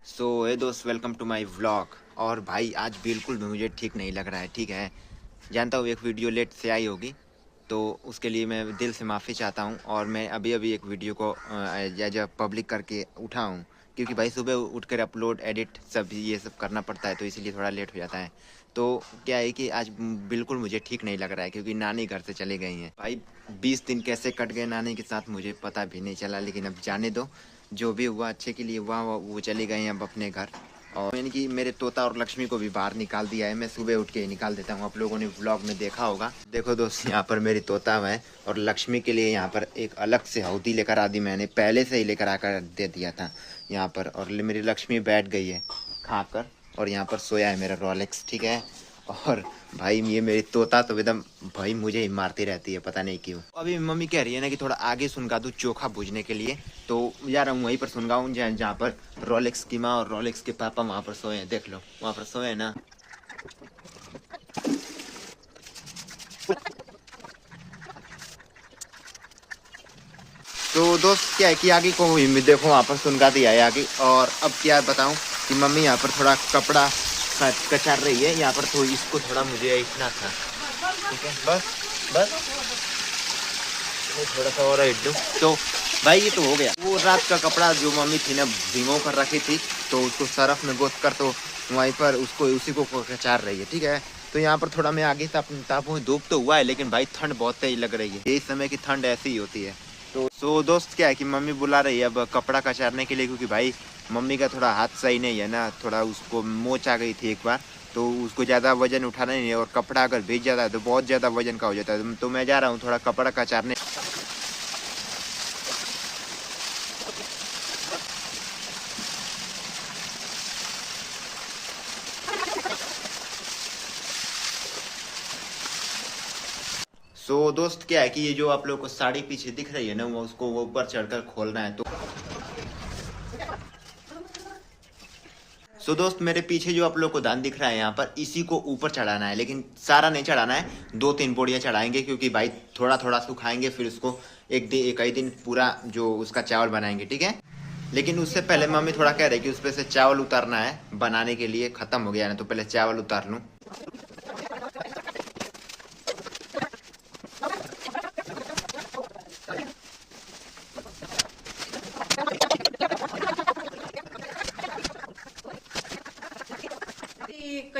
सो हे दोस्त, welcome to my vlog. और भाई आज बिल्कुल भी मुझे ठीक नहीं लग रहा है। ठीक है, जानता हूँ एक वीडियो लेट से आई होगी, तो उसके लिए मैं दिल से माफ़ी चाहता हूँ। और मैं अभी अभी एक वीडियो को एज अ पब्लिक करके उठा हूँ, क्योंकि भाई सुबह उठकर अपलोड एडिट सब ये सब करना पड़ता है, तो इसीलिए थोड़ा लेट हो जाता है। तो क्या है कि आज बिल्कुल मुझे ठीक नहीं लग रहा है, क्योंकि नानी घर से चली गई हैं। भाई 20 दिन कैसे कट गए नानी के साथ मुझे पता भी नहीं चला, लेकिन अब जाने दो, जो भी हुआ अच्छे के लिए हुआ। वो चले गए हैं अब अपने घर। और यानी कि मेरे तोता और लक्ष्मी को भी बाहर निकाल दिया है। मैं सुबह उठ के ही निकाल देता हूँ, आप लोगों ने व्लॉग में देखा होगा। देखो दोस्त, यहाँ पर मेरी तोता है और लक्ष्मी के लिए यहाँ पर एक अलग से हौदी लेकर आ दी, मैंने पहले से ही लेकर आकर दे दिया था यहाँ पर। और मेरी लक्ष्मी बैठ गई है खाकर, और यहाँ पर सोया है मेरा रोलेक्स। ठीक है, और भाई ये मेरी तोता तो एकदम भाई मुझे ही मारती रहती है, पता नहीं क्यों। अभी मम्मी कह रही है ना कि थोड़ा आगे सुनगा दूँ चोखा भूजने के लिए, तो जा रहा हूँ वहीं पर सुनगाऊँ जहाँ पर रोलेक्स की माँ और रोलेक्स के पापा वहाँ पर सोए हैं। देख लो वहाँ पर सोए हैं ना। तो दोस्त क्या है कि आगे को देखो वहाँ पर सुनगा दिया है आगे। और अब क्या बताऊँ कि मम्मी यहाँ पर थोड़ा कपड़ा कचार रही है यहाँ पर, तो इसको थोड़ा मुझे इतना था। ठीक है, बस बस थोड़ा सा और हिट दूँ तो भाई ये तो हो गया। वो रात का कपड़ा जो मम्मी थी ना भिगो कर रखी थी, तो उसको सरफ में गोद कर तो वहीं पर उसको उसी को कचार रही है। ठीक है, तो यहाँ पर थोड़ा मैं आगे तापू, धूप तो हुआ है, लेकिन भाई ठंड बहुत तेज लग रही है। यही समय की ठंड ऐसी ही होती है। तो दोस्त क्या है कि मम्मी बुला रही है अब कपड़ा कचारने के लिए, क्योंकि भाई मम्मी का थोड़ा हाथ सही नहीं है ना, थोड़ा उसको मोच आ गई थी एक बार, तो उसको ज़्यादा वजन उठाना नहीं है, और कपड़ा अगर भीग जाता है तो बहुत ज़्यादा वजन का हो जाता है। तो मैं जा रहा हूँ थोड़ा कपड़ा कचारने। दोस्त क्या है कि ये जो आप लोगों को साड़ी पीछे दिख रही है ना, वो उसको वो ऊपर चढ़कर खोलना है। तो दोस्त मेरे पीछे जो आप लोग को धान दिख रहा है यहाँ पर, इसी को ऊपर चढ़ाना है, लेकिन सारा नहीं चढ़ाना है, 2-3 बोरियां चढ़ाएंगे, क्योंकि भाई थोड़ा थोड़ा सुखाएंगे, फिर उसको एक ही दिन पूरा जो उसका चावल बनाएंगे। ठीक है, लेकिन उससे पहले मम्मी थोड़ा कह रही कि उस पर से चावल उतारना है बनाने के लिए, खत्म हो गया ना, तो पहले चावल उतार लूँ।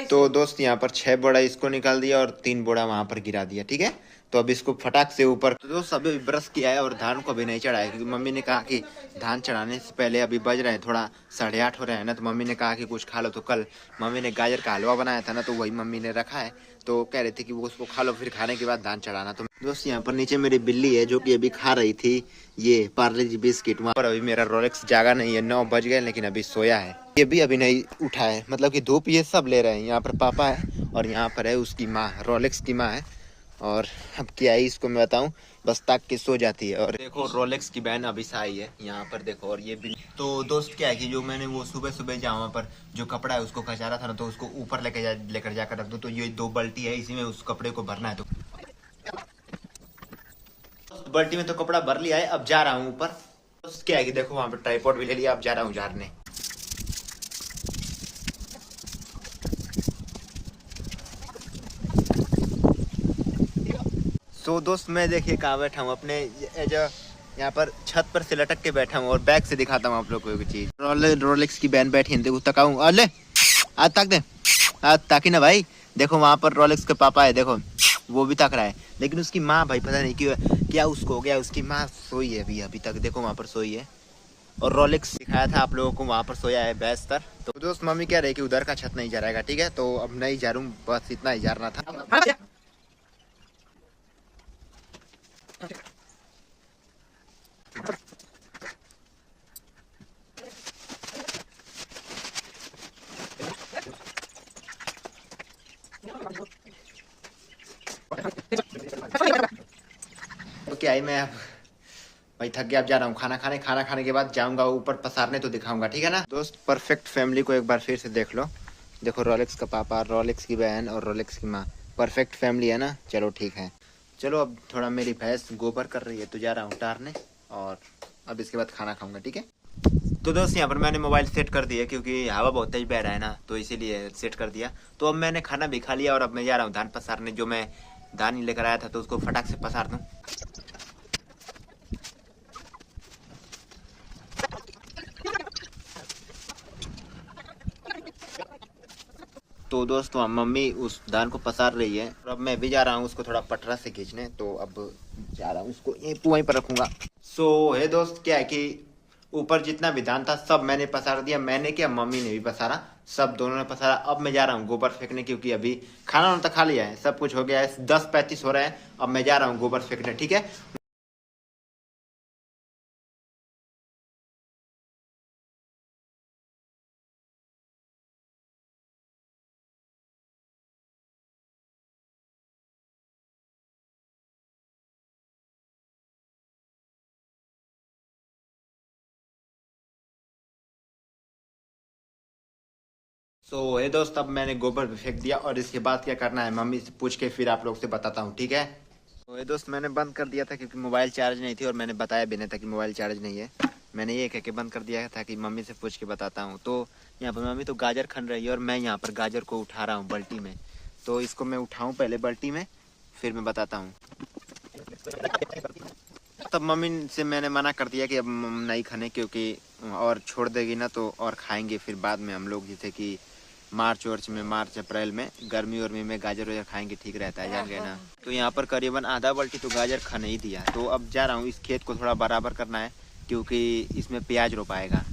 तो दोस्त यहाँ पर 6 बोरा इसको निकाल दिया और 3 बोरा वहां पर गिरा दिया। ठीक है, तो अब इसको फटाक से ऊपर। तो दोस्त अभी ब्रश किया है और धान को अभी नहीं चढ़ाया, क्योंकि मम्मी ने कहा कि धान चढ़ाने से पहले, अभी बज रहे हैं थोड़ा 8:30 हो रहे हैं ना, तो मम्मी ने कहा कि कुछ खा लो। तो कल मम्मी ने गाजर का हलवा बनाया था ना, तो वही मम्मी ने रखा है, तो कह रहे थे कि वो उसको खा लो, फिर खाने के बाद धान चढ़ाना। तो दोस्त यहाँ पर नीचे मेरी बिल्ली है, जो कि अभी खा रही थी ये पार्ले जी बिस्किट। वहाँ पर अभी मेरा रोलेक्स जागा नहीं है, 9 बज गए, लेकिन अभी सोया है। ये भी अभी नहीं उठा है, मतलब कि धूप ये सब ले रहे हैं। यहाँ पर पापा है और यहाँ पर है उसकी माँ, रोलेक्स की माँ है। और अब क्या है इसको मैं बताऊं, बस ताक के सो जाती है। और देखो रोलेक्स की बहन अभी आई है यहाँ पर, देखो। और ये बिल्ली, तो दोस्त क्या है कि जो मैंने वो सुबह सुबह जहाँ पर जो कपड़ा है उसको कचारा था ना, तो उसको ऊपर लेकर जाकर रख दो। तो ये 2 बाल्टी है, इसी में उस कपड़े को भरना है। तो बाल्टी में तो कपड़ा भर लिया है, अब जा रहा हूँ ऊपर। तो क्या है कि देखो वहां पर ट्राइपॉड भी ले लिया, अब जा रहा हूँ झाड़ने। दोस्त मैं देखिए कहाँ बैठा हूँ, अपने जो यहाँ पर छत पर से लटक के बैठा हूँ, और बैग से दिखाता हूँ आप लोग को एक चीज। रोलेक्स की बैंड बैठी है, देखो तकाऊं, अले आज तक दे, आज ताकि ना भाई। देखो वहां पर रोलेक्स के पापा है, देखो वो भी तक रहा है, लेकिन उसकी माँ भाई पता नहीं क्यों, क्या उसको हो गया। उसकी माँ सोई है अभी तक, देखो वहां पर सोई है। और रोलेक्स दिखाया था आप लोगों को, वहां पर सोया है बेस्तर। तो दोस्त मम्मी कह रही कि उधर का छत नहीं जा रहेगा। ठीक है, तो अब नहीं जा रहा हूँ, बस इतना ही जाना था। तो क्या है, मैं भाई थक गया, अब जा रहा हूँ खाना खाने के बाद जाऊंगा ऊपर पसारने, तो दिखाऊंगा। ठीक है ना दोस्त, परफेक्ट फैमिली को एक बार फिर से देख लो। देखो रोलेक्स का पापा, रोलेक्स की बहन और रोलेक्स की माँ, परफेक्ट फैमिली है ना। चलो ठीक है, चलो अब थोड़ा मेरी भैंस गोबर कर रही है, तो जा रहा हूँ उतारने, और अब इसके बाद खाना खाऊंगा। ठीक है। तो दोस्त यहाँ पर मैंने मोबाइल सेट कर दिया क्योंकि हवा बहुत तेज बह रहा है ना, तो इसीलिए सेट कर दिया। तो अब मैंने खाना भी खा लिया और अब मैं जा रहा हूँ धान पसारने। जो मैं धान लेकर आया था तो उसको फटाक से पसार दूँ। तो दोस्तों मम्मी उस धान को पसार रही है और अब मैं भी जा रहा हूँ उसको थोड़ा पटरा से खींचने। तो अब जा रहा हूँ उसको वहीं पर रखूंगा। है दोस्त, क्या है कि ऊपर जितना भी धान था सब मैंने पसार दिया। मैंने क्या, मम्मी ने भी पसारा, सब दोनों ने पसारा। अब मैं जा रहा हूँ गोबर फेंकने क्योंकि अभी खाना वाना तो खा लिया है, सब कुछ हो गया है। 10:35 हो रहा है। अब मैं जा रहा हूँ गोबर फेंकने, ठीक है। है दोस्त, अब मैंने गोबर भी फेंक दिया और इसके बाद क्या करना है मम्मी से पूछ के फिर आप लोग से बताता हूँ, ठीक है। है दोस्त, मैंने बंद कर दिया था क्योंकि मोबाइल चार्ज नहीं थी और मैंने बताया भी नहीं था कि मोबाइल चार्ज नहीं है। मैंने ये कह के बंद कर दिया था कि मम्मी से पूछ के बताता हूँ। तो यहाँ पर मम्मी तो गाजर खन रही है और मैं यहाँ पर गाजर को उठा रहा हूँ बाल्टी में। तो इसको मैं उठाऊँ पहले बाल्टी में, फिर मैं बताता हूँ। तब मम्मी से मैंने मना कर दिया कि अब नहीं खाने, क्योंकि और छोड़ देगी ना तो और खाएंगे फिर बाद में हम लोग, जैसे कि मार्च अप्रैल में गर्मी वर्मी में गाजर वाजर खाएंगे, ठीक रहता है, जान गए ना। तो यहाँ पर करीबन आधा बाल्टी तो गाजर खाने ही दिया। तो अब जा रहा हूँ, इस खेत को थोड़ा बराबर करना है क्योंकि इसमें प्याज रोपाएगा।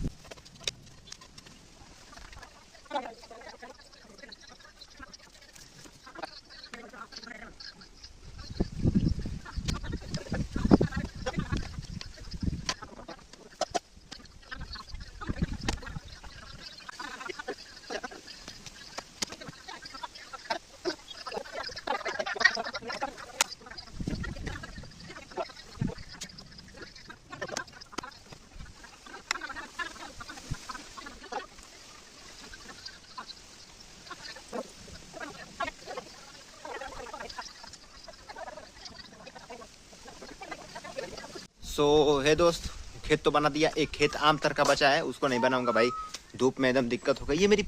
है दोस्त, खेत तो बना दिया। एक खेत आम तर का बचा है, उसको नहीं बनाऊंगा भाई, धूप में एकदम दिक्कत हो गई। ये मेरी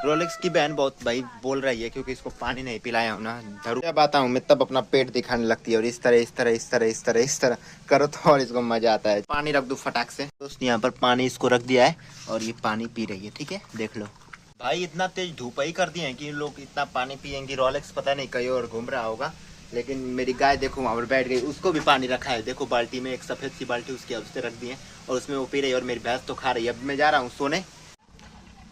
रोलेक्स की बहन बहुत भाई बोल रही है क्योंकि इसको पानी नहीं पिलाया हूं ना। जब आता हूँ मैं तब अपना पेट दिखाने लगती है और इस तरह करो तो और इसको मजा आता है। पानी रख दो फटाक से। दोस्त यहाँ पर पानी इसको रख दिया है और ये पानी पी रही है, ठीक है, देख लो। भाई इतना तेज धूप ही कर दिए हैं कि लोग इतना पानी पियेंगे। रोलेक्स पता नहीं कहीं और घूम रहा होगा, लेकिन मेरी गाय देखो वहां पर बैठ गई, उसको भी पानी रखा है। देखो बाल्टी में एक सफेद सी बाल्टी उसकी अब से रख दी है और उसमें वो पी रही है और मेरी भैंस तो खा रही है। अब मैं जा रहा हूँ सोने।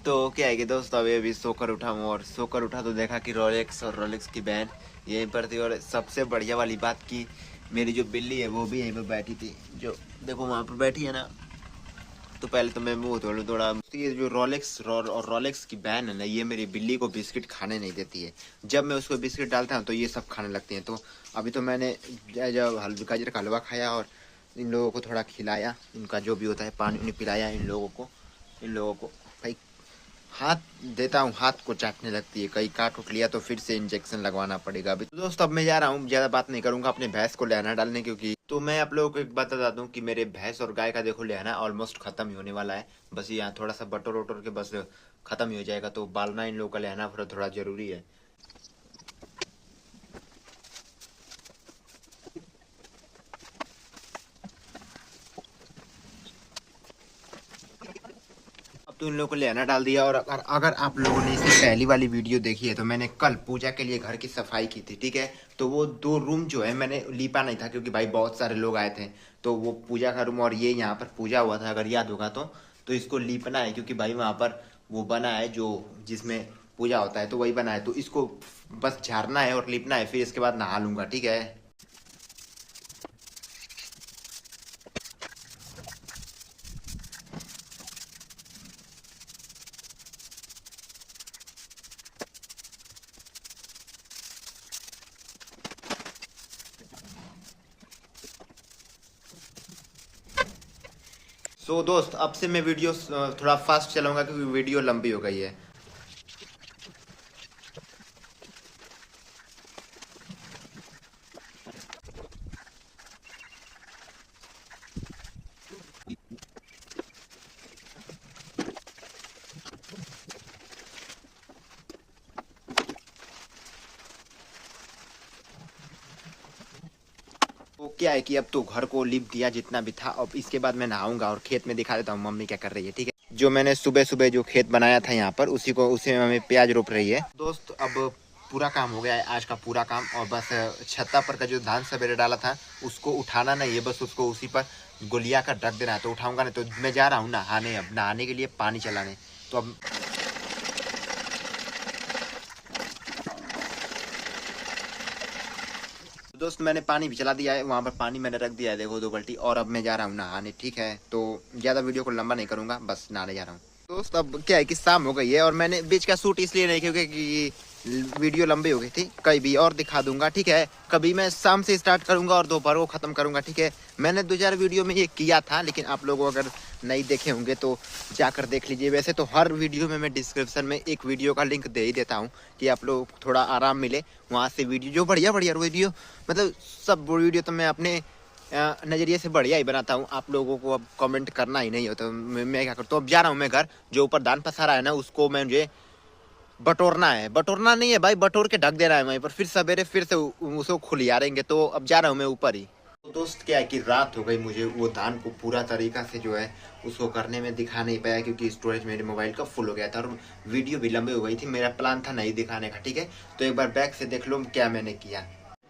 तो क्या है कि दोस्त अभी सोकर उठा हूँ और सोकर उठा तो देखा कि रोलेक्स की बहन यहीं पर थी। और सबसे बढ़िया वाली बात की मेरी जो बिल्ली है वो भी यहीं पर बैठी थी, जो देखो वहां पर बैठी है ना। तो पहले तो मैं मुंह धो लूं थोड़ा। ये जो रोलेक्स की बहन है ना, ये मेरी बिल्ली को बिस्किट खाने नहीं देती है। जब मैं उसको बिस्किट डालता हूँ तो ये सब खाने लगती हैं। तो अभी तो मैंने जब गाजर का हलवा खाया और इन लोगों को थोड़ा खिलाया, इनका जो भी होता है पानी उन्हें पिलाया इन लोगों को भाई हाथ देता हूँ, हाथ को चाटने लगती है। कहीं काट उठ लिया तो फिर से इंजेक्शन लगवाना पड़ेगा। अभी तो दोस्त अब मैं जा रहा हूँ, ज्यादा बात नहीं करूंगा, अपने भैंस को लेना डालने। क्योंकि तो मैं आप लोगों को एक बात बता दूं कि मेरे भैंस और गाय का देखो लेना ऑलमोस्ट खत्म ही होने वाला है। बस यहाँ थोड़ा सा बटोर वटोर के बस खत्म ही हो जाएगा। तो बालना इन लोगों का लेना थोड़ा थोड़ा जरूरी है। अब तो इन लोगों को लेना डाल दिया। और अगर आप लोगों ने इसकी पहली वाली वीडियो देखी है तो मैंने कल पूजा के लिए घर की सफाई की थी, ठीक है। तो वो 2 रूम जो है मैंने लीपा नहीं था क्योंकि भाई बहुत सारे लोग आए थे। तो वो पूजा का रूम और ये यहाँ पर पूजा हुआ था अगर याद होगा तो इसको लीपना है क्योंकि भाई वहाँ पर वो बना है जो जिसमें पूजा होता है, तो वही बना है। तो इसको बस झाड़ना है और लीपना है, फिर इसके बाद नहा लूंगा, ठीक है। दोस्त अब से मैं वीडियो थोड़ा फास्ट चलाऊंगा क्योंकि वीडियो लंबी हो गई है। क्या है कि अब तो घर को लिप दिया जितना भी था, अब इसके बाद मैं नहाऊंगा और खेत में दिखा देता हूँ मम्मी क्या कर रही है। ठीक है, जो मैंने सुबह सुबह जो खेत बनाया था यहाँ पर उसी में मम्मी प्याज रोप रही है। दोस्त अब पूरा काम हो गया है आज का पूरा काम, और बस छत्ता पर का जो धान सवेरे डाला था उसको उठाना नहीं है, बस उसको उसी पर गोलिया का ढक देना है। तो उठाऊंगा नहीं, तो मैं जा रहा हूँ नहाने, अब नहाने के लिए पानी चलाने। तो अब दोस्त मैंने पानी भी चला दिया है, वहाँ पर पानी मैंने रख दिया है, देखो 2 बाल्टी। और अब मैं जा रहा हूँ नहाने। ठीक है, तो ज़्यादा वीडियो को लंबा नहीं करूँगा, बस नहाने जा रहा हूँ। दोस्त अब क्या है कि शाम हो गई है और मैंने बीच का शूट इसलिए नहीं क्योंकि वीडियो लंबी हो गई थी, कहीं भी और दिखा दूंगा। ठीक है, कभी मैं शाम से स्टार्ट करूंगा और दोपहर को ख़त्म करूंगा। ठीक है, मैंने 2-4 वीडियो में ये किया था, लेकिन आप लोग अगर नहीं देखे होंगे तो जाकर देख लीजिए। वैसे तो हर वीडियो में मैं डिस्क्रिप्शन में एक वीडियो का लिंक दे ही देता हूँ कि आप लोग थोड़ा आराम मिले, वहाँ से वीडियो जो बढ़िया वीडियो, मतलब सब वीडियो तो मैं अपने नज़रिए से बढ़िया ही बनाता हूँ। आप लोगों को अब कमेंट करना ही नहीं होता, मैं क्या करता हूँ, अब जा रहा हूँ मैं घर। जो ऊपर दान पसारा है ना उसको मुझे बटोरना है, बटोरना नहीं है भाई, बटोर के ढक देना है वहीं पर, फिर सवेरे फिर से उसको खुलियारेंगे। तो अब जा रहा हूँ मैं ऊपर ही। तो दोस्त क्या है कि रात हो गई, मुझे वो धान को पूरा तरीका से जो है उसको करने में दिखा नहीं पाया क्योंकि स्टोरेज मेरे मोबाइल का फुल हो गया था और वीडियो भी लंबी हो गई थी। मेरा प्लान था नहीं दिखाने का। ठीक है, तो एक बार बैक से देख लो क्या मैंने किया।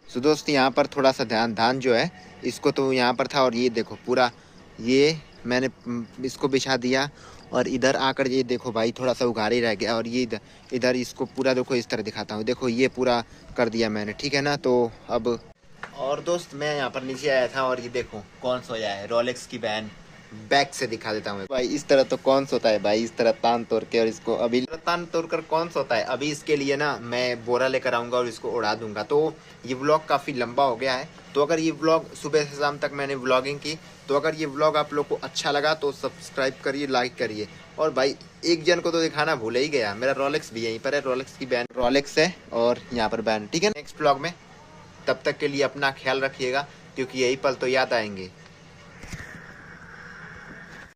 सो दोस्त यहाँ पर थोड़ा सा धान जो है इसको तो यहाँ पर था, और ये देखो पूरा ये मैंने इसको बिछा दिया, और इधर आकर ये देखो भाई थोड़ा सा उघाड़ी रह गया, और ये इधर इसको पूरा देखो इस तरह दिखाता हूँ, देखो ये पूरा कर दिया मैंने। ठीक है ना, तो अब और दोस्त मैं यहाँ पर नीचे आया था और ये देखो कौन सोया है, रोलेक्स की बैंड। बैक से दिखा देता हूँ भाई, इस तरह तो कौन सोता है भाई, इस तरह तान तोड़ के, और इसको अभी तान तोड़ कर कौन सोता है। अभी इसके लिए ना मैं बोरा लेकर आऊँगा और इसको उड़ा दूंगा। तो ये व्लॉग काफ़ी लंबा हो गया है, तो अगर ये व्लॉग सुबह से शाम तक मैंने व्लॉगिंग की, तो अगर ये व्लॉग आप लोग को अच्छा लगा तो सब्सक्राइब करिए, लाइक करिए। और भाई एक जन को तो दिखाना भूल ही गया, मेरा रोलेक्स भी यहीं पर है, रोलेक्स की बैंड, रोलेक्स है और यहाँ पर बैंड। ठीक है, नेक्स्ट व्लॉग में, तब तक के लिए अपना ख्याल रखिएगा क्योंकि यही पल तो याद आएंगे।